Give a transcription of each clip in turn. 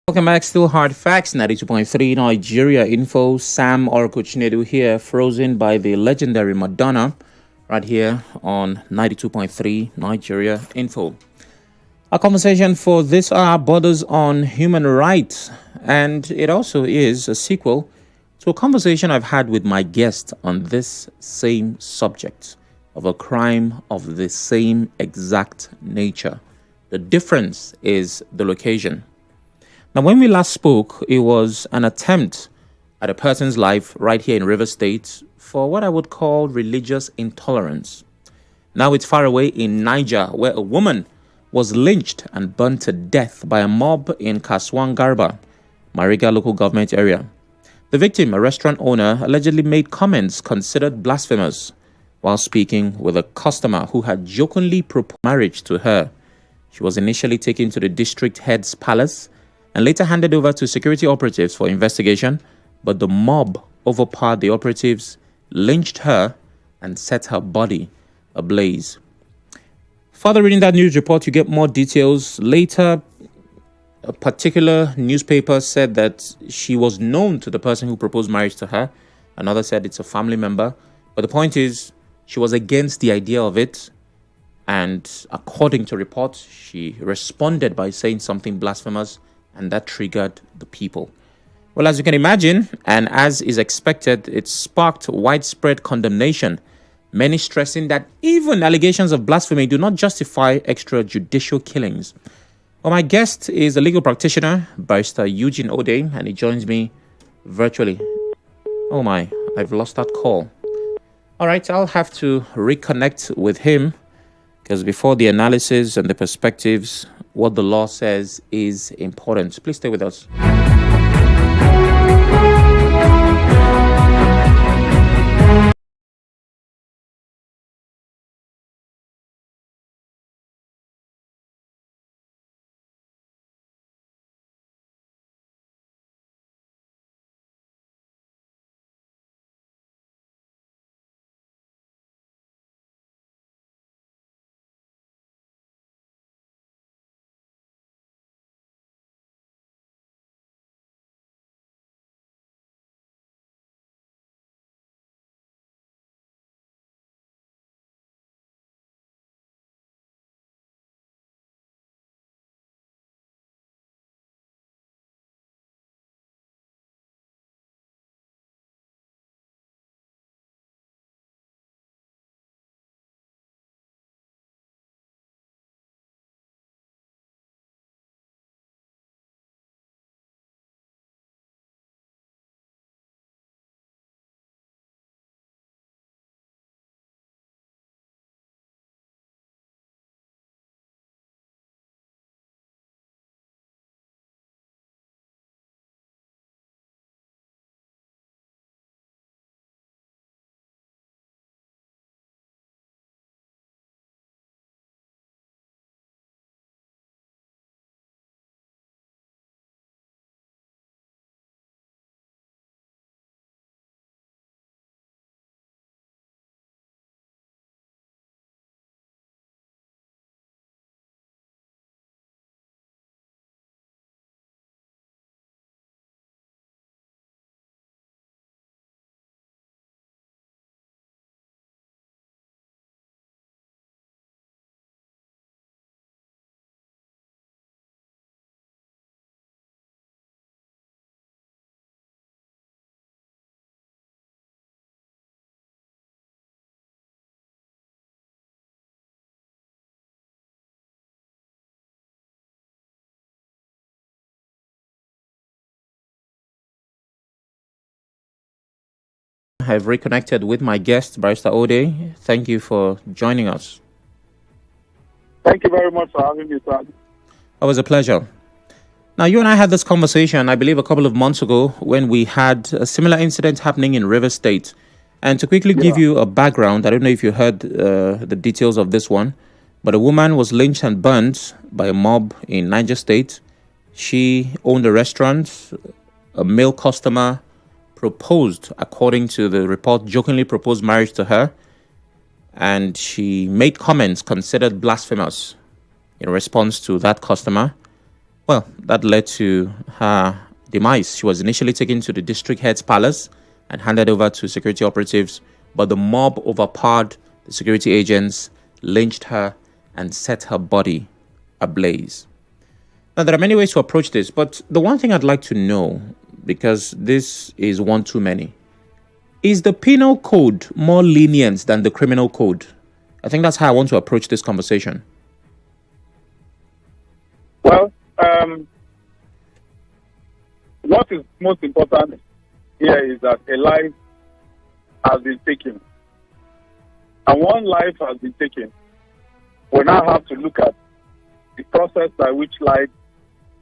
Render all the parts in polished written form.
Welcome back. Still hard facts. 92.3 Nigeria info. Sam Chinedu here, frozen by the legendary Madonna, right here on 92.3 Nigeria info. Our conversation for this hour borders on human rights, and it also is a sequel to a conversation I've had with my guest on this same subject of a crime of the same exact nature. The difference is the location. Now, when we last spoke, it was an attempt at a person's life right here in River State for what I would call religious intolerance. Now it's far away in Niger, where a woman was lynched and burnt to death by a mob in Kasuwan Garba, Mariga local government area. The victim, a restaurant owner, allegedly made comments considered blasphemous while speaking with a customer who had jokingly proposed marriage to her. She was initially taken to the district head's palace and later handed over to security operatives for investigation, but the mob overpowered the operatives, lynched her, and set her body ablaze. Further reading that news report, you get more details. Later, a particular newspaper said that she was known to the person who proposed marriage to her. Another said it's a family member. But the point is, she was against the idea of it. And according to reports, she responded by saying something blasphemous, and that triggered the people. Well, as you can imagine, and as is expected, it sparked widespread condemnation, many stressing that even allegations of blasphemy do not justify extrajudicial killings. Well, my guest is a legal practitioner, Barrister Eugene, and he joins me virtually. Oh my, I've lost that call. All right, I'll have to reconnect with him because before the analysis and the perspectives, what the law says is important. Please stay with us. I've reconnected with my guest, Barrister Ode. Thank you for joining us. Thank you very much for having me, sir. It was a pleasure. Now, you and I had this conversation, I believe, a couple of months ago when we had a similar incident happening in River State. And to quickly give you a background, I don't know if you heard the details of this one, but a woman was lynched and burnt by a mob in Niger State. She owned a restaurant. A male customer proposed, according to the report, jokingly proposed marriage to her. And she made comments considered blasphemous in response to that customer. Well, that led to her demise. She was initially taken to the district head's palace and handed over to security operatives, but the mob overpowered the security agents, lynched her, and set her body ablaze. Now, there are many ways to approach this, but the one thing I'd like to know, because this is one too many, is the penal code more lenient than the criminal code? I think that's how I want to approach this conversation. Well, what is most important here is that a life has been taken. And one life has been taken. We now have to look at the process by which life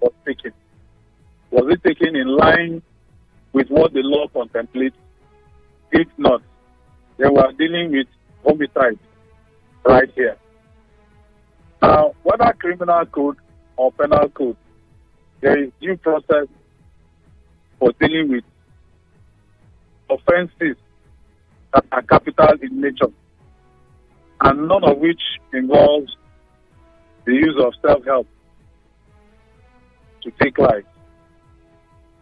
was taken. Was it taken in line with what the law contemplates? If not, then we are dealing with homicide right here. Now, whether criminal code or penal code, there is due process for dealing with offenses that are capital in nature, and none of which involves the use of self-help to take life.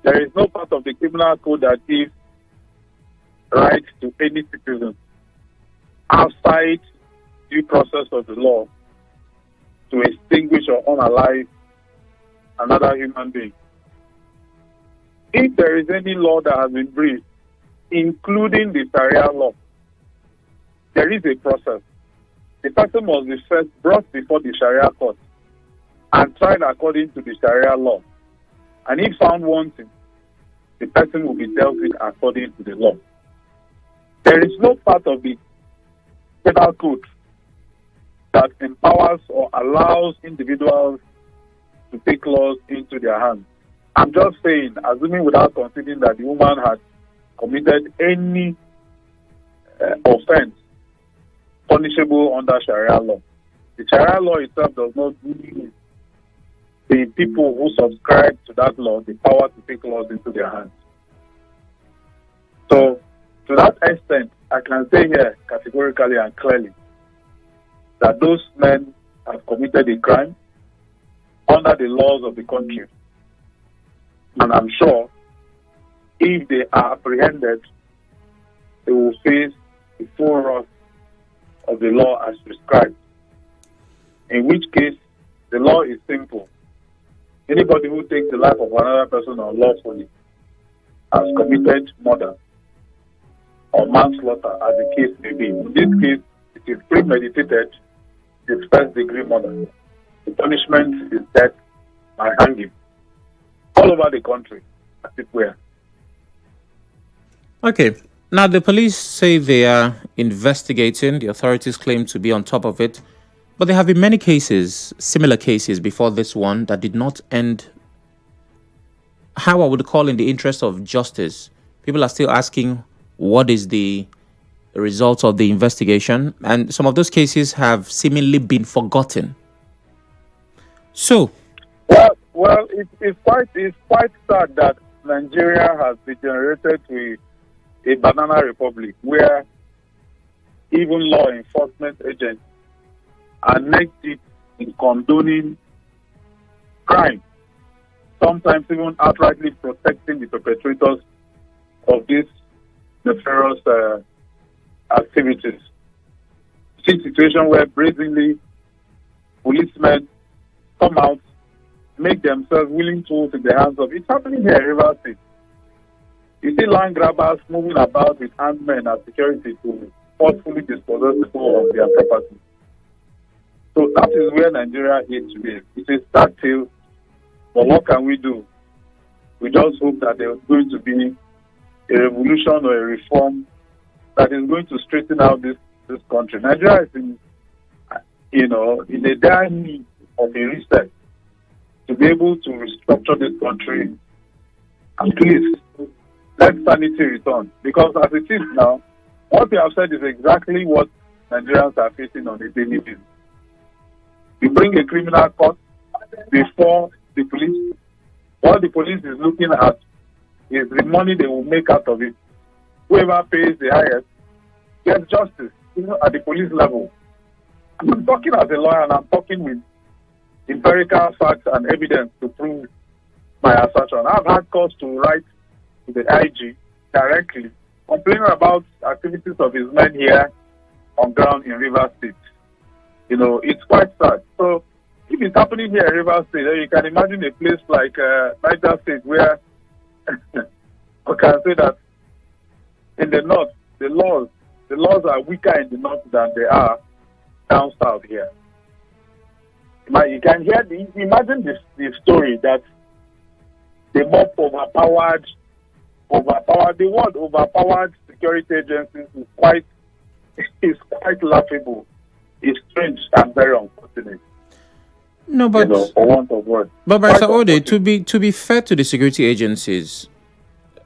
There is no part of the criminal code that gives right to any citizen outside due process of the law to extinguish or unalive another human being. If there is any law that has been breached, including the Sharia law, there is a process. The person must be first brought before the Sharia court and tried according to the Sharia law. And if found wanting, the person will be dealt with according to the law. There is no part of the penal code that empowers or allows individuals to take laws into their hands. I'm just saying, assuming without considering that the woman had committed any offense punishable under Sharia law. The Sharia law itself does not give the people who subscribe to that law the power to take laws into their hands. So, to that extent, I can say here categorically and clearly that those men have committed a crime under the laws of the country. And I'm sure if they are apprehended, they will face the full wrath of the law as prescribed. In which case, the law is simple. Anybody who takes the life of another person unlawfully has committed murder or manslaughter, as the case may be. In this case, it is premeditated, it's first-degree murder. The punishment is death by hanging. All over the country, as it were. Okay. Now, the police say they are investigating. The authorities claim to be on top of it. But there have been many cases, similar cases before this one, that did not end how I would call in the interest of justice. People are still asking, what is the result of the investigation? And some of those cases have seemingly been forgotten. So, well, it's quite sad that Nigeria has degenerated to a banana republic where even law enforcement agents are neck deep in condoning crime, sometimes even outrightly protecting the perpetrators of these nefarious activities. See situation where brazenly policemen come out, make themselves willing tools in the hands of. It's happening here in Rivers State. You see land grabbers moving about with armed men as security to forcefully dispossess people of their property. So that is where Nigeria is today. It's a sad tale, but what can we do? We just hope that there is going to be a revolution or a reform that is going to straighten out this country. Nigeria is in a dire need of a reset to be able to restructure this country. And please, let sanity return. Because as it is now, what we have said is exactly what Nigerians are facing on a daily basis. You bring a criminal court before the police. What the police is looking at is the money they will make out of it. Whoever pays the highest gets justice, at the police level. I'm talking as a lawyer and I'm talking with empirical facts and evidence to prove my assertion. I've had cause to write to the IG directly complaining about activities of his men here on ground in Rivers State. You know, it's quite sad. So if it's happening here in Rivers State, then you can imagine a place like Niger State where we can say that in the north, the laws are weaker in the north than they are down south here. You can hear imagine the story that the mob overpowered. The word overpowered security agencies is quite laughable. It's strange and very unfortunate. No, but for want of words. But Barrister Ode, to be fair to the security agencies,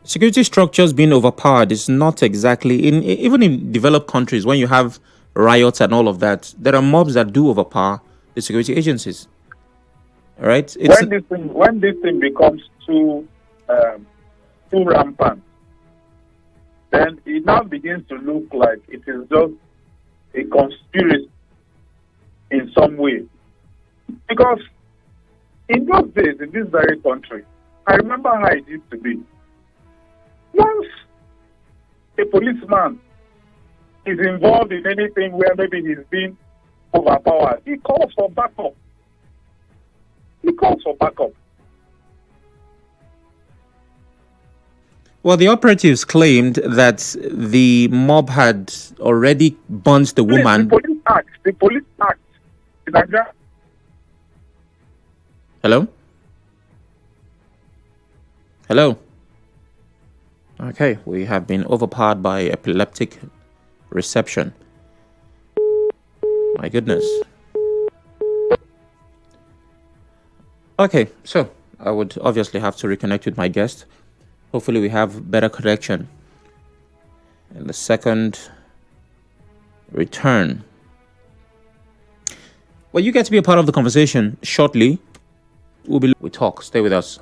security structures being overpowered is not exactly even in developed countries when you have riots and all of that. There are mobs that do overpower the security agencies. Right? When this thing becomes too rampant, then it now begins to look like it is just a conspiracy in some way. Because in those days, in this very country, I remember how it used to be. Once a policeman is involved in anything where maybe he's been overpowered, he calls for backup. Well, the operatives claimed that the mob had already burnt the woman. The police act. Hello? Okay, we have been overpowered by epileptic reception. My goodness. Okay, so I would obviously have to reconnect with my guest. Hopefully we have better connection in the second return. Well, you get to be a part of the conversation shortly. We talk. Stay with us.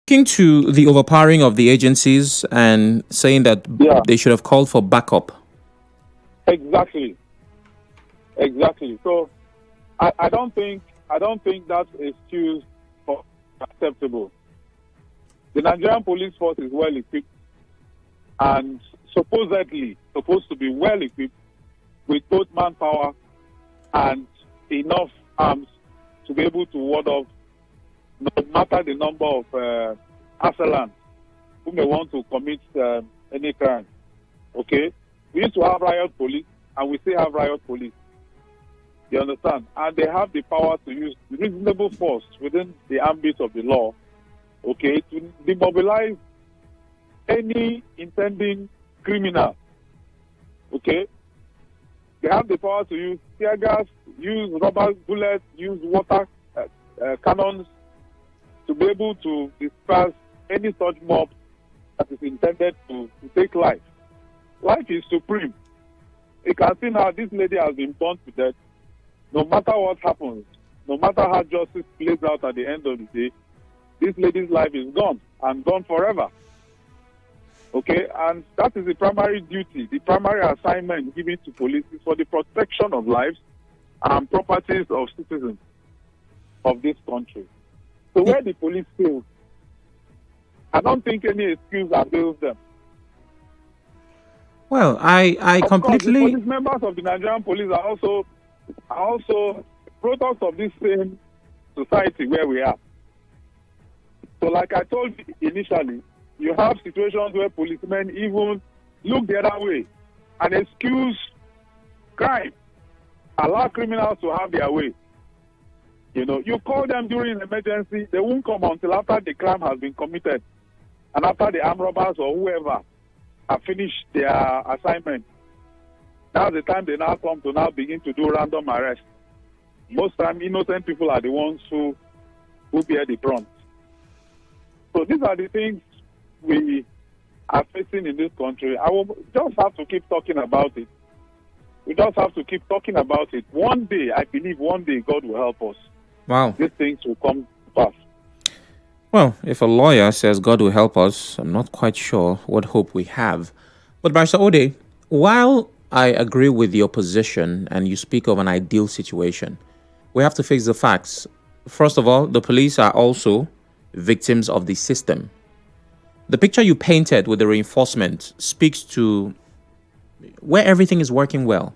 Looking to the overpowering of the agencies and saying that Yeah, they should have called for backup. exactly, exactly. So I don't think that excuse for acceptable. The Nigerian police force is well equipped and supposedly supposed to be well equipped with both manpower and enough arms to be able to ward off no matter the number of assailants who may want to commit any crime. Okay? We used to have riot police, and we still have riot police. You understand? And they have the power to use reasonable force within the ambit of the law, okay, to demobilize any intending criminal. Okay? They have the power to use tear gas, use rubber bullets, use water cannons to be able to disperse any such mob that is intended to take life. Life is supreme. You can see now this lady has been burned to death. No matter what happens, no matter how justice plays out at the end of the day, this lady's life is gone and gone forever. Okay, and that is the primary duty, the primary assignment given to police is for the protection of lives and properties of citizens of this country. So where the police fails, I don't think any excuse avails them. Well, I Of completely... course, the police members of the Nigerian police are also products of this same society where we are. So like I told you initially, you have situations where policemen even look the other way and excuse crime, allow criminals to have their way. You know, you call them during an emergency, they won't come until after the crime has been committed and after the armed robbers or whoever have finished their assignment. That's the time they now come to now begin to do random arrests. Most time, innocent people are the ones who bear the brunt. So these are the things we are facing in this country. I will just have to keep talking about it. We just have to keep talking about it. One day, I believe one day God will help us. Wow. These things will come to pass. Well, if a lawyer says God will help us, I'm not quite sure what hope we have. But Barrister Ode, while I agree with your position and you speak of an ideal situation, we have to face the facts. First of all, the police are also victims of the system. The picture you painted with the reinforcement speaks to where everything is working well.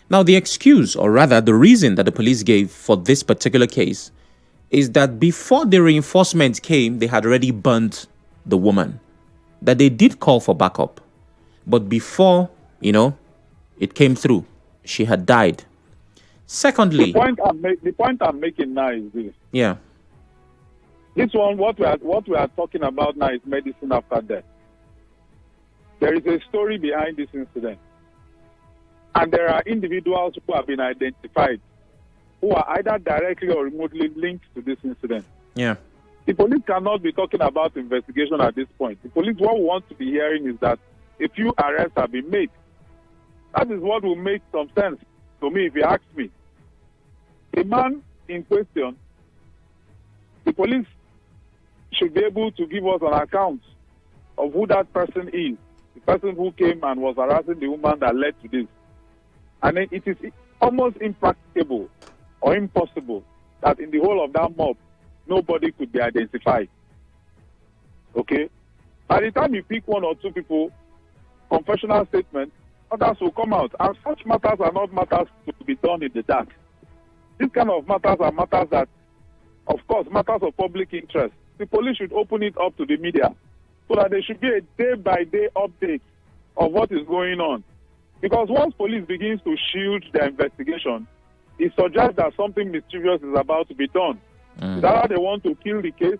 Now, the excuse, or rather the reason that the police gave for this particular case is that before the reinforcement came, they had already burnt the woman. That they did call for backup. But before, it came through, she had died. Secondly... The point I'm making now is this. Yeah. This one, what we are talking about now is medicine after death. There is a story behind this incident. And there are individuals who have been identified who are either directly or remotely linked to this incident. Yeah. The police cannot be talking about investigation at this point. The police, what we want to be hearing is that a few arrests have been made. That is what will make some sense to me if you ask me. The man in question, the police should be able to give us an account of who that person is, the person who came and was harassing the woman that led to this. And then it is almost impracticable or impossible that in the whole of that mob, nobody could be identified. Okay? By the time you pick one or two people, confessional statements, others will come out. And such matters are not matters to be done in the dark. These kind of matters are matters that, of course, matters of public interest. The police should open it up to the media so that there should be a day-by-day update of what is going on. Because once police begins to shield their investigation, it suggests that something mischievous is about to be done. Either they want to kill the case,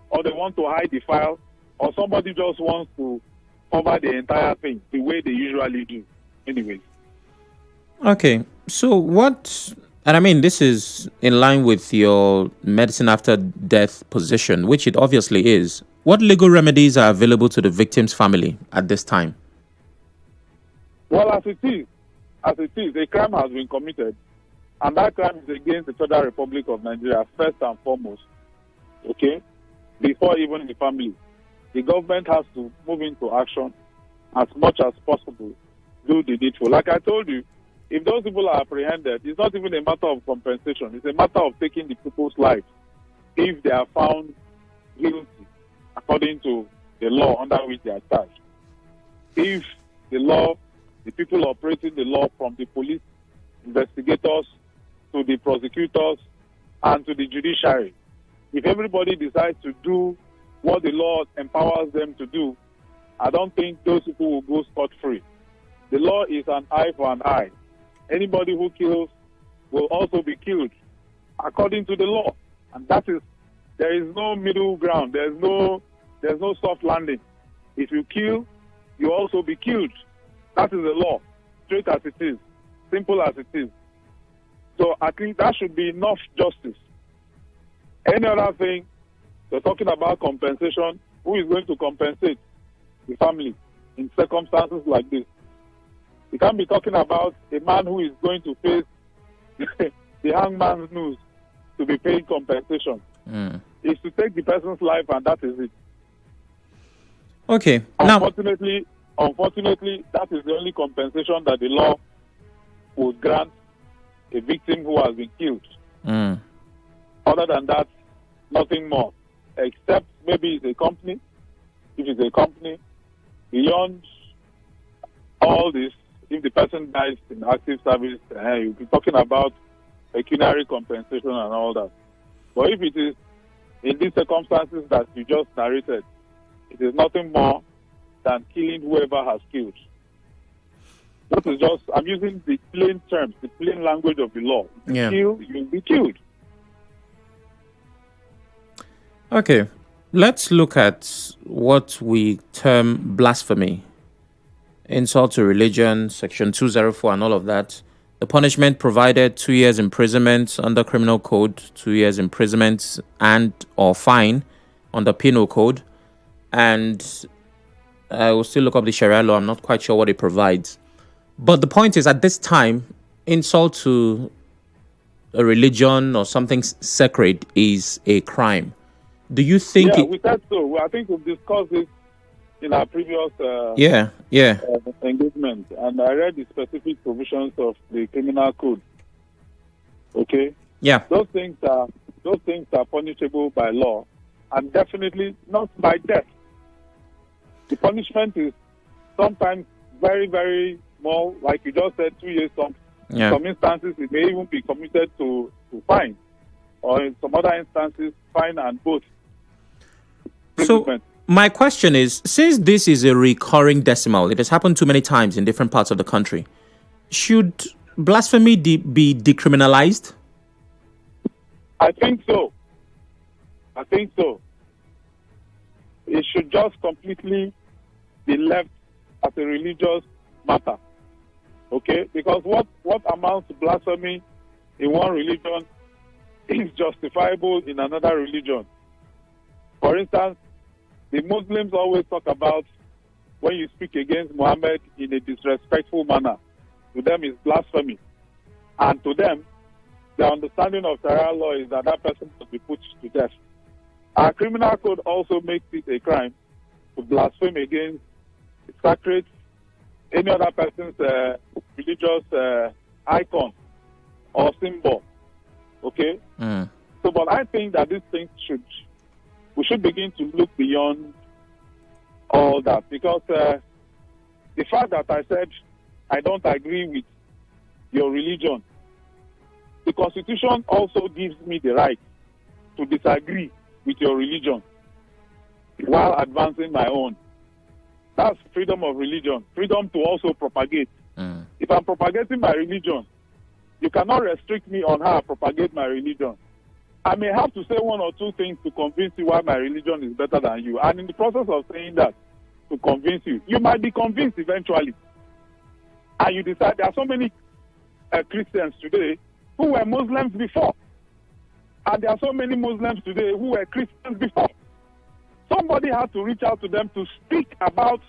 or they want to hide the file, or somebody just wants to cover the entire thing the way they usually do. Anyways. Okay, so what... And I mean, this is in line with your medicine after death position, which it obviously is. What legal remedies are available to the victim's family at this time? Well, as it is, a crime has been committed, and that crime is against the Federal Republic of Nigeria, first and foremost. Okay? before even the family. The government has to move into action as much as possible, do the needful. Like I told you, if those people are apprehended, it's not even a matter of compensation. It's a matter of taking the people's lives if they are found guilty according to the law under which they are charged. If the people operating the law from the police, investigators, to the prosecutors, and to the judiciary, if everybody decides to do what the law empowers them to do, I don't think those people will go scot-free. The law is an eye for an eye. Anybody who kills will also be killed according to the law. And there is no middle ground. There's no soft landing. If you kill, you also be killed. That is the law, straight as it is, simple as it is. So I think that should be enough justice. Any other thing, they're talking about compensation. Who is going to compensate the family in circumstances like this? You can't be talking about a man who is going to face the hangman's noose to be paying compensation. It's to take the person's life, and that is it. Okay. Unfortunately, that is the only compensation that the law would grant a victim who has been killed. Other than that, nothing more. Except maybe it's a company. If it's a company, beyond all this, if the person dies in active service, you'll be talking about pecuniary compensation and all that. But if it is in these circumstances that you just narrated, it is nothing more than killing whoever has killed. That is just, I'm using the plain terms, the plain language of the law. If you kill, you'll be killed. Okay, let's look at what we term blasphemy. Insult to religion, section 204 and all of that. The punishment provided 2 years imprisonment under criminal code, 2 years imprisonment and or fine under penal code. And I will still look up the Sharia law. I'm not quite sure what it provides. But the point is, at this time, insult to a religion or something sacred is a crime. Do you think... Yeah, we said so. I think we've discussed this in our previous engagement. And I read the specific provisions of the criminal code. Okay? Yeah. Those things are punishable by law, and definitely not by death. The punishment is sometimes very, very small, like you just said, 2 years. Some instances, it may even be committed to fine, or in some other instances, fine and both. So my question is, since this is a recurring decimal, it has happened too many times in different parts of the country, should blasphemy be decriminalized? I think so. It should just completely be left as a religious matter. Okay? Because what amounts to blasphemy in one religion is justifiable in another religion. For instance, the Muslims always talk about when you speak against Muhammad in a disrespectful manner. To them, it's blasphemy. And to them, the understanding of Sharia law is that that person must be put to death. Our criminal code also makes it a crime to blaspheme against sacred, any other person's religious icon or symbol. Okay? So, but I think that these things we should begin to look beyond all that, because the fact that I said I don't agree with your religion, the Constitution also gives me the right to disagree with your religion while advancing my own. That's freedom of religion, freedom to also propagate. If I'm propagating my religion, you cannot restrict me on how I propagate my religion. I may have to say one or two things to convince you why my religion is better than you. And in the process of saying that, to convince you, you might be convinced eventually. And you decide, there are so many Christians today who were Muslims before. And there are so many Muslims today who were Christians before. Somebody had to reach out to them to speak about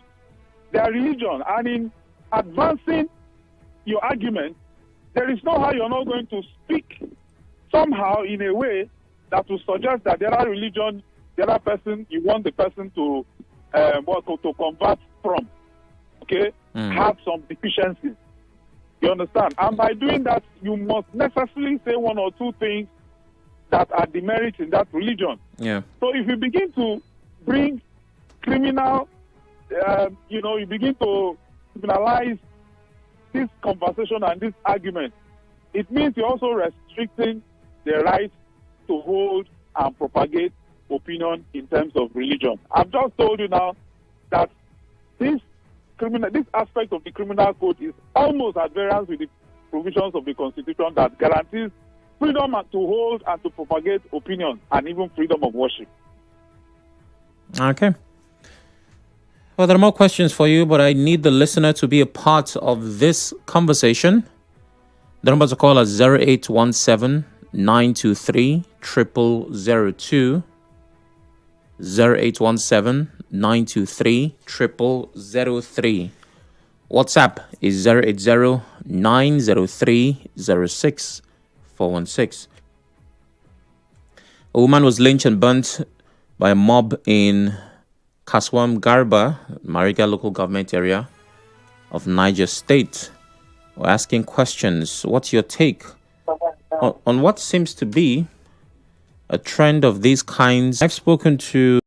their religion. And in advancing your argument, there is no how you're not going to speak somehow in a way that will suggest that the other religion the other person, you want the person to convert from, okay, have some deficiencies. You understand? And by doing that, you must necessarily say one or two things that are demerits in that religion. Yeah. So if you begin to bring criminal, you begin to criminalize this conversation and this argument, it means you're also restricting the right to hold and propagate opinion in terms of religion. I've just told you now that this aspect of the criminal code is almost at variance with the provisions of the Constitution that guarantees freedom to hold and to propagate opinion and even freedom of worship. Okay. Well, there are more questions for you, but I need the listener to be a part of this conversation. The number to call is 0817 923 0002. 0817 923 0003. WhatsApp is 080 903 0416. A woman was lynched and burnt by a mob in Kaswam Garba, Mariga local government area of Niger State. We're asking questions. What's your take on what seems to be a trend of these kinds? I've spoken to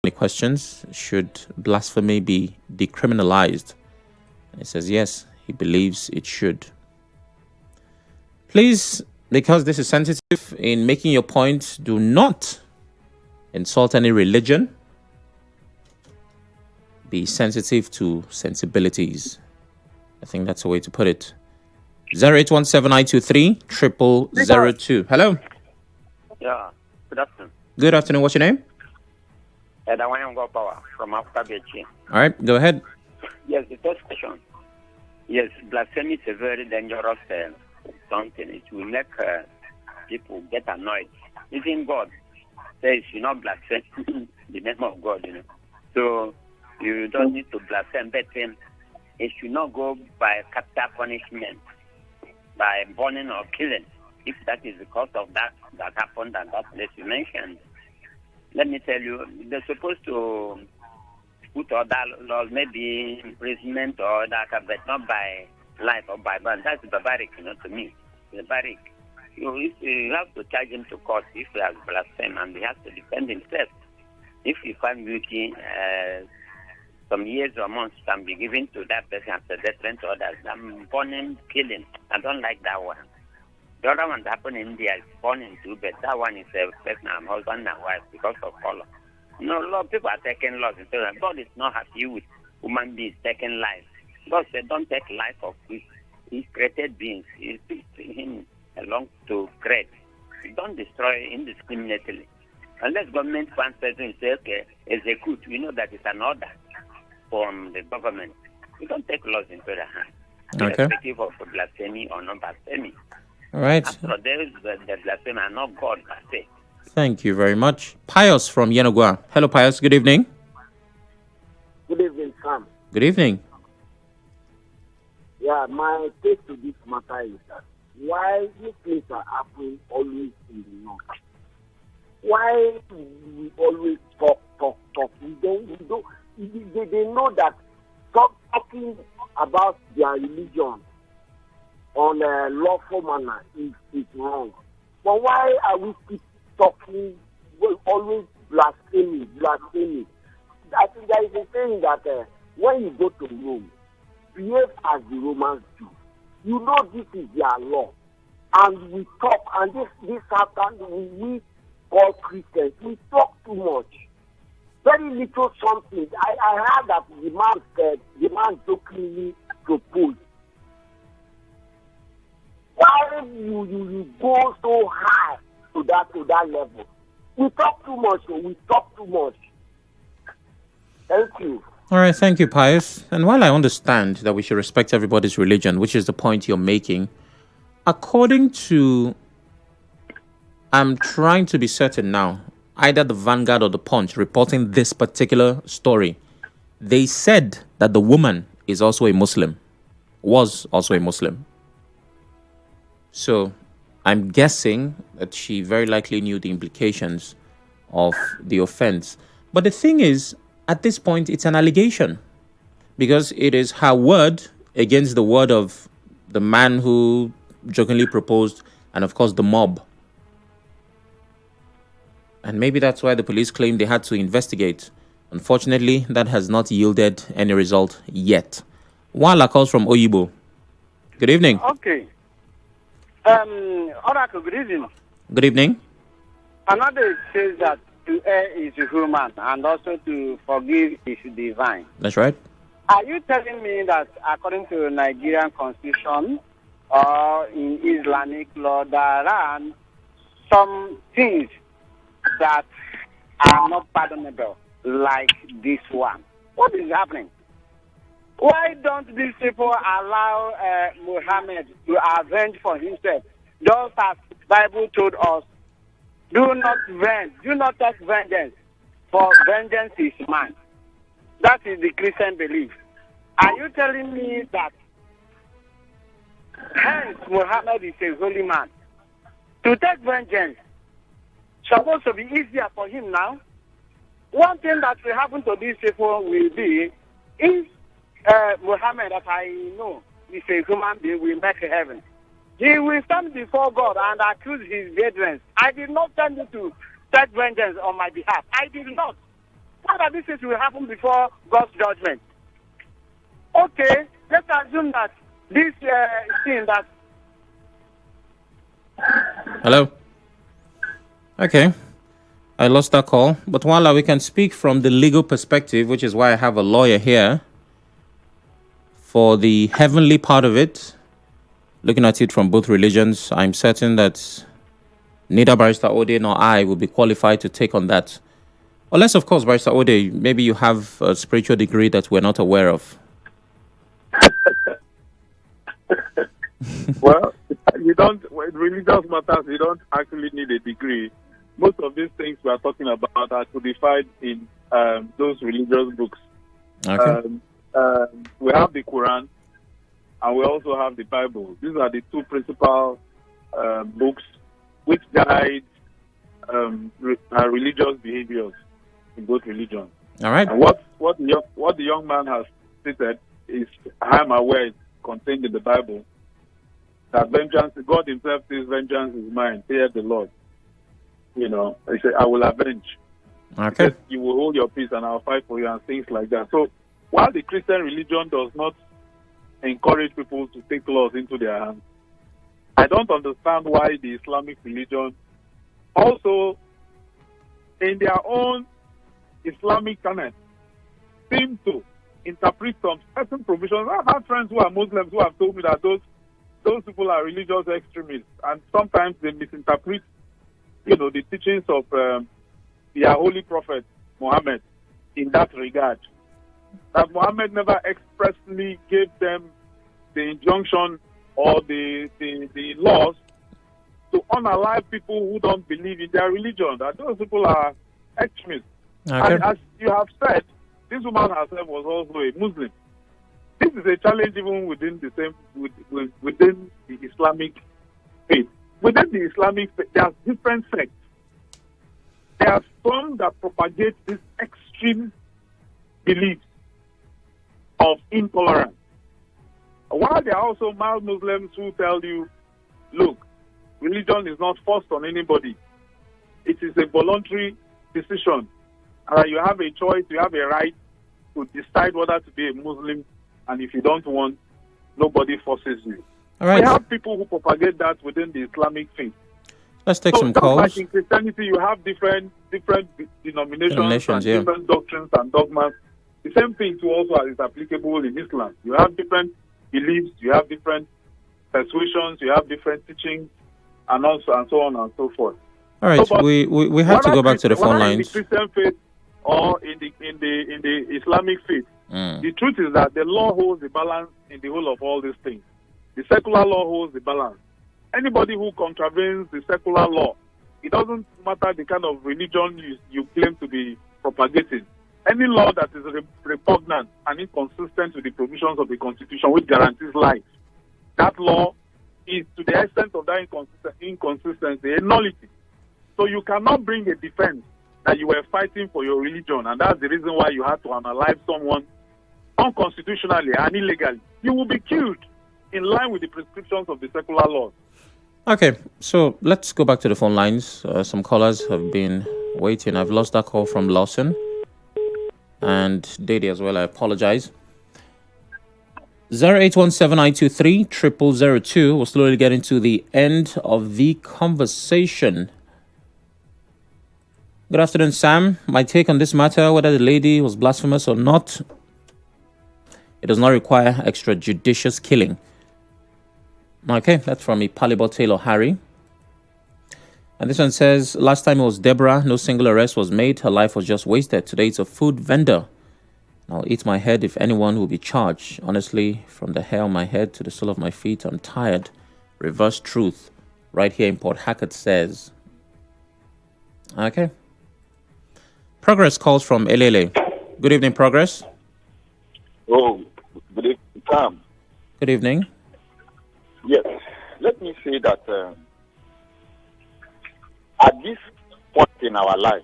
many questions. Should blasphemy be decriminalized? He says yes, he believes it should. Please, because this is sensitive, in making your point, do not insult any religion. Be sensitive to sensibilities. I think that's a way to put it. 0817 0002. Hello. Yeah, good afternoon. Good afternoon. What's your name? Power from Africa Beach. All right, go ahead. Yes, the first question. Yes, blasphemy is a very dangerous something. It will make people get annoyed. Even God says you not blaspheme the name of God, So you don't need to blaspheme, but it should not go by capital punishment, by burning or killing, if that is the cause of that happened at that place you mentioned. Let me tell you, they're supposed to put other laws, maybe imprisonment or that, but not by life or by ban. That's barbaric, to me. Barbaric. You have to charge him to court if he has blasphemed, and he has to defend himself. If you find guilty, some years or months can be given to that person as a death to others. I'm burning, killing. I don't like that one. The other one that happened in India is burning too, but that one is a person and husband and wife because of color. A lot of people are taking laws and saying God is not happy with human beings taking life. God said, don't take life of his created beings. He put him along to create. Don't destroy indiscriminately. Unless government finds person and say, okay, execute, we know that it's an order from the government. We don't take laws into the hand. Okay. Irrespective of blasphemy or not blasphemy. All right. After there is the blasphemy and not God per se. Thank you very much. Pius from Yenogua. Hello, Pius. Good evening. Good evening, Sam. Good evening. Yeah, my take to this matter is that why these things are happening always in the north? Why do we always talk? We don't. They know that talking about their religion on a lawful manner is wrong. But why are we keep talking, always blasphemy? I think there is a saying that when you go to Rome, behave as the Romans do. You know this is their law. And we talk, and this happens, we all Christians, we talk too much. Very little something. I heard that the man jokingly proposed. Why you go so high to that level? We talk too much. Thank you. All right, thank you, Pius. And while I understand that we should respect everybody's religion, which is the point you're making, according to, I'm trying to be certain now, either the Vanguard or the Punch reporting this particular story, they said that the woman is also a Muslim, was also a Muslim. So I'm guessing that she very likely knew the implications of the offense. But the thing is, at this point, it's an allegation because it is her word against the word of the man who jokingly proposed and, of course, the mob. And maybe that's why the police claim they had to investigate. Unfortunately, that has not yielded any result yet. Wala calls from Oyibo. Good evening. Okay. Oracle, good evening. Good evening. Another says that to err is human and also to forgive is divine. That's right. Are you telling me that according to Nigerian constitution or in Islamic law, there are some things that are not pardonable, like this one? What is happening? Why don't these people allow Muhammad to avenge for himself? Just as the Bible told us, do not take vengeance, for vengeance is mine. That is the Christian belief. Are you telling me that hence Muhammad is a holy man? To take vengeance supposed to be easier for him now. One thing that will happen to these people will be if Muhammad, that I know, is a human being, will make heaven. He will stand before God and accuse his brethren. I did not tell you to take vengeance on my behalf. I did not. What are these things will happen before God's judgment? Okay, let's assume that this thing that... Hello? Okay. I lost that call. But while we can speak from the legal perspective, which is why I have a lawyer here, for the heavenly part of it, looking at it from both religions, I'm certain that neither Barrister Ode nor I will be qualified to take on that. Unless, of course, Barrister Ode, maybe you have a spiritual degree that we're not aware of. Well, you don't, in religious matters, you don't actually need a degree. Most of these things we are talking about are codified in those religious books. Okay. We have the Quran and we also have the Bible. These are the two principal books which guide religious behaviors in both religions. All right. And what the young man has stated is, I am aware it's contained in the Bible, that vengeance, God himself says, vengeance is mine, saith the Lord. You know, he said, I will avenge. Okay. Said, you will hold your peace and I'll fight for you and things like that. So while the Christian religion does not encourage people to take laws into their hands, I don't understand why the Islamic religion also, in their own Islamic tenets, seem to interpret some certain provisions. I have friends who are Muslims who have told me that those people are religious extremists, and sometimes they misinterpret, you know, the teachings of their holy prophet Muhammad in that regard. That Muhammad never expressly gave them the injunction or the laws to unalive people who don't believe in their religion. That those people are extremists. Okay. And as you have said, this woman herself was also a Muslim. This is a challenge even within the same within the Islamic faith. Within the Islamic faith, there are different sects. There are some that propagate this extreme beliefs of intolerance. While there are also mild Muslims who tell you, look, religion is not forced on anybody. It is a voluntary decision. You have a choice, you have a right to decide whether to be a Muslim, and if you don't want, nobody forces you. All right. We have people who propagate that within the Islamic faith. Let's take some just calls. like in Christianity, you have different denominations and yeah. different doctrines and dogmas. The same thing too also is applicable in Islam. You have different beliefs, you have different persuasions, you have different teachings, and so on and so forth. All right, So, we have to go back to the phone lines. In the Christian faith or in the Islamic faith, the truth is that the law holds the balance in the whole of all these things. The secular law holds the balance. Anybody who contravenes the secular law, it doesn't matter the kind of religion you claim to be propagating. Any law that is repugnant and inconsistent with the provisions of the Constitution, which guarantees life, that law is, to the extent of that inconsistency, a nullity. So you cannot bring a defense that you were fighting for your religion, and that's the reason why you had to unalive someone unconstitutionally and illegally. You will be killed in line with the prescriptions of the secular laws. Okay, so let's go back to the phone lines. Some callers have been waiting. I've lost that call from Lawson and Dede as well. I apologize. 08179230002. We're slowly getting to the end of the conversation. Good afternoon, Sam. My take on this matter, whether the lady was blasphemous or not, it does not require extrajudicious killing. Okay, that's from Ipalibo Taylor Harry. And this one says, last time it was Deborah, no single arrest was made. Her life was just wasted. Today it's a food vendor. I'll eat my head if anyone will be charged. Honestly, from the hair on my head to the sole of my feet, I'm tired. Reverse truth. Right here in Port Hackett says. Okay. Progress calls from Elele. Good evening, Progress. Oh, good evening, Sam. Good evening. Yes, let me say that at this point in our life,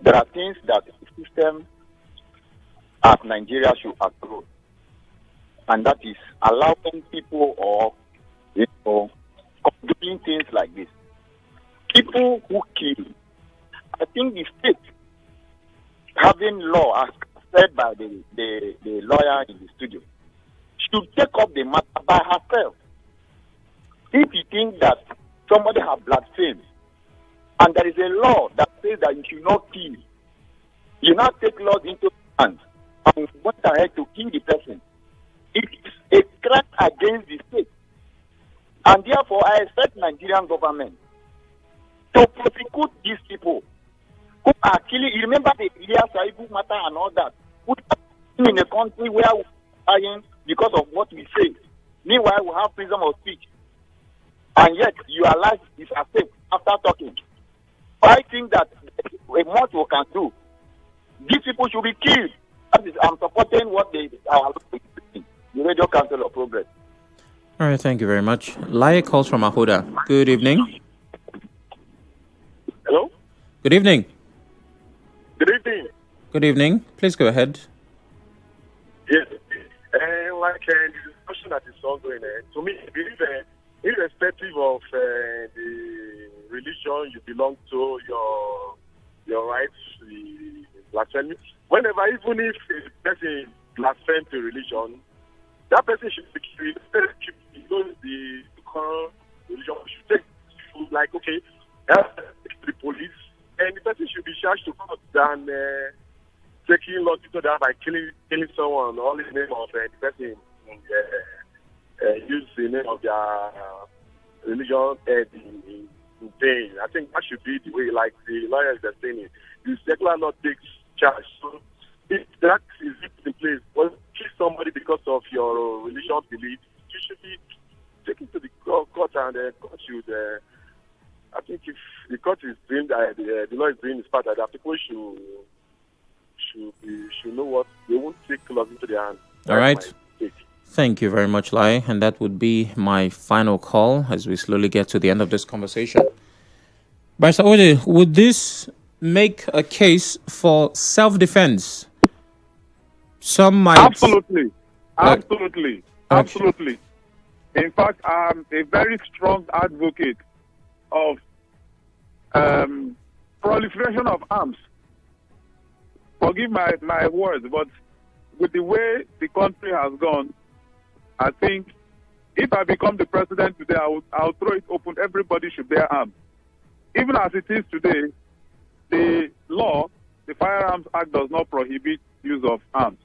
there are things that the system of Nigeria should approve, and that is allowing people or doing things like this. People who kill, I think the state having law as said by the lawyer in the studio should take up the matter by herself. If you think that somebody has blasphemed and there is a law that says that you should not kill, you now take laws into hands and went ahead to kill the person. It is a crime against the state. And therefore, I expect Nigerian government to prosecute these people who are killing. You remember the Ilya Saibu matter and all that? We are in a country where we are dying because of what we say. Meanwhile, we have freedom of speech. And yet, your life is at stake after talking. I think that a much we can do. These people should be killed. That is, I'm supporting what they are doing. The Radio Council of Progress. All right, thank you very much. Laye calls from Ahoda. Good evening. Hello? Good evening. Good evening. Good evening. Please go ahead. Yes. The discussion that is ongoing, to me, I believe, irrespective of the religion you belong to, your rights, the blasphemy, whenever, even if a person blasphemes the religion, that person should be killed. The current religion should take, like, okay, the police, and the person should be charged to court than taking laws into that by killing someone, all in the name of the person use the name of their religion in vain. I think that should be the way, like the lawyers are saying it. The secular law takes charge. So if that is in place, well, kill somebody because of your religious belief, you should be taken to the court, and the court should. I think if the court is doing that, the law is doing its part, that people should know what they won't take laws into their hands. All right. Thank you very much, Lai. And that would be my final call as we slowly get to the end of this conversation. Barrister Ode, would this make a case for self-defense? Some might... Absolutely. Absolutely. In fact, I'm a very strong advocate of proliferation of arms. Forgive my words, but with the way the country has gone, I think if I become the president today, I'll throw it open. Everybody should bear arms. Even as it is today, the law, the Firearms Act, does not prohibit use of arms.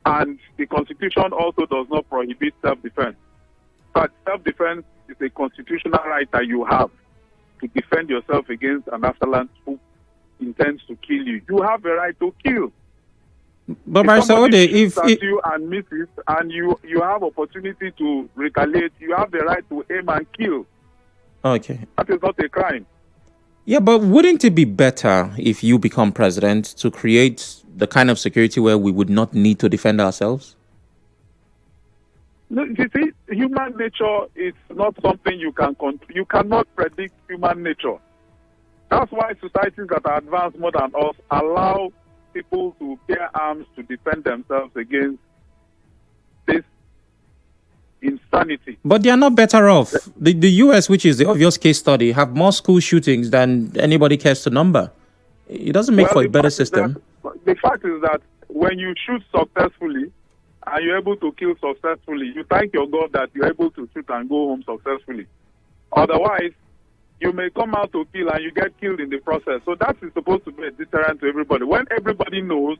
And the Constitution also does not prohibit self-defense. But self-defense is a constitutional right that you have to defend yourself against an afterland who intends to kill you. You have a right to kill. But Barrister Ode, if you and misses, and you have opportunity to retaliate, you have the right to aim and kill. Okay. That is not a crime. Yeah, but wouldn't it be better if you become president to create the kind of security where we would not need to defend ourselves? No, you see, human nature is not something you can control. You cannot predict human nature. That's why societies that are advanced more than us allow people to bear arms to defend themselves against this insanity. But they are not better off. The US, which is the obvious case study, have more school shootings than anybody cares to number. It doesn't make for a better system. The fact is that when you shoot successfully and you're able to kill successfully, you thank your God that you're able to shoot and go home successfully. Otherwise, you may come out to kill and you get killed in the process. So that is supposed to be a deterrent to everybody. When everybody knows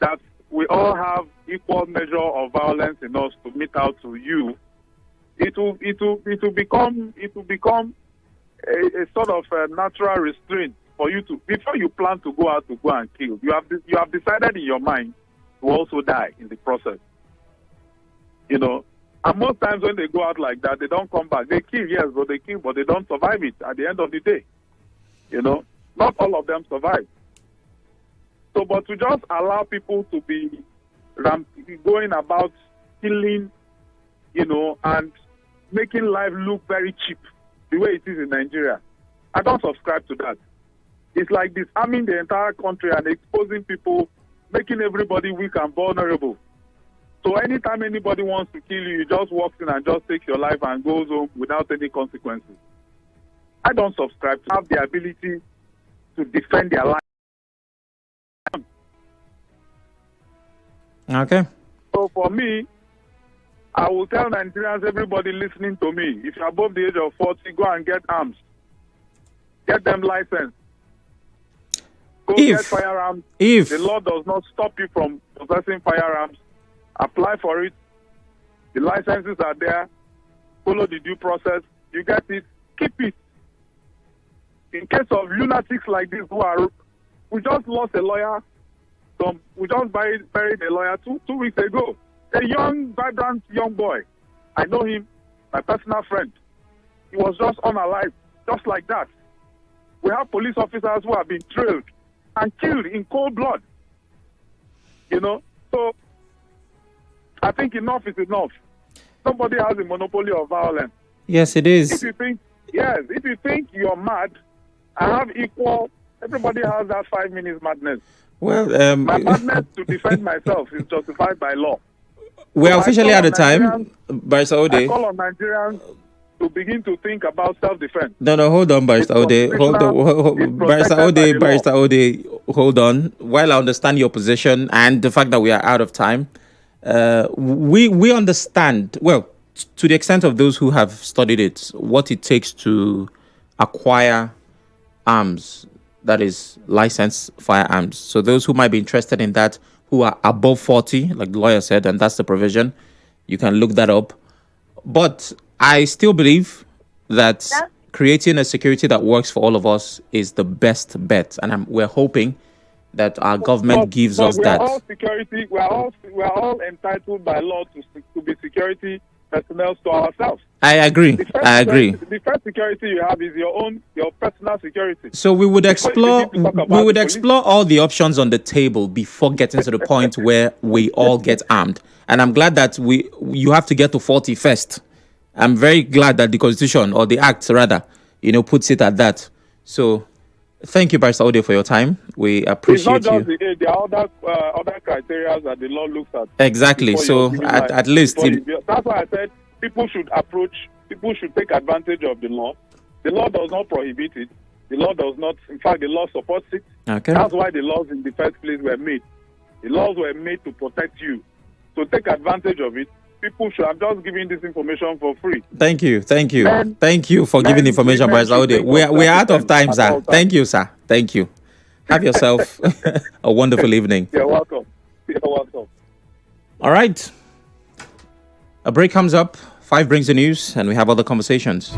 that we all have equal measure of violence in us to meet out to you, it will become a sort of a natural restraint for you to, before you plan to go out to go and kill. You have decided in your mind to also die in the process. You know, and most times when they go out like that, they don't come back. They kill, yes, but they kill, but they don't survive it at the end of the day. You know, not all of them survive. So, but to just allow people to be going about killing, you know, and making life look very cheap, the way it is in Nigeria, I don't subscribe to that. It's like disarming the entire country and exposing people, making everybody weak and vulnerable. So anytime anybody wants to kill you, you just walks in and just takes your life and goes home without any consequences. I don't subscribe to have the ability to defend their life. Okay. So for me, I will tell Nigerians, everybody listening to me, if you're above the age of 40, go and get arms. Get them licensed. Go get firearms. If the law does not stop you from possessing firearms, apply for it. The licenses are there. Follow the due process. You get it. Keep it. In case of lunatics like this we just lost a lawyer. We just buried a lawyer two weeks ago. A young, vibrant young boy. I know him, my personal friend. He was just unalive, just like that. We have police officers who have been drilled and killed in cold blood. You know, so I think enough is enough. Somebody has a monopoly of violence. Yes, it is. If you think you're mad, I have equal. Everybody has that 5 minutes madness. Well, my madness to defend myself is justified by law. We're officially out of time. Barrister Ode. I call on Nigerians to begin to think about self-defense. No, hold on, Barrister Ode. Hold on. Barrister Ode, hold on. While I understand your position and the fact that we are out of time, we understand, well, to the extent of those who have studied it, what it takes to acquire arms, that is licensed firearms. So those who might be interested in that, who are above 40, like the lawyer said, and that's the provision, you can look that up. But I still believe that creating a security that works for all of us is the best bet. And we're hoping that our government gives us that. We are all entitled by law to be security personnel to ourselves. I agree. The first security you have is your personal security. So we would explore all the options on the table before getting to the point where we all get armed. And I'm glad that you have to get to 40 first. I'm very glad that the Constitution, or the Act rather, puts it at that. So thank you, Barrister Ode, for your time. We appreciate it's not just the age. There are other criteria that the law looks at. Exactly. So at least that's why I said people should take advantage of the law. The law does not prohibit it. The law does not. In fact, the law supports it. Okay. That's why the laws in the first place were made. The laws were made to protect you. So take advantage of it. People should. I'm just giving this information for free. Thank you for giving information, Barrister Ode. We're out of time, sir. Thank you, sir. Thank you. Have yourself a wonderful evening. You're welcome. All right. A break comes up. 5 brings the news, and we have other conversations.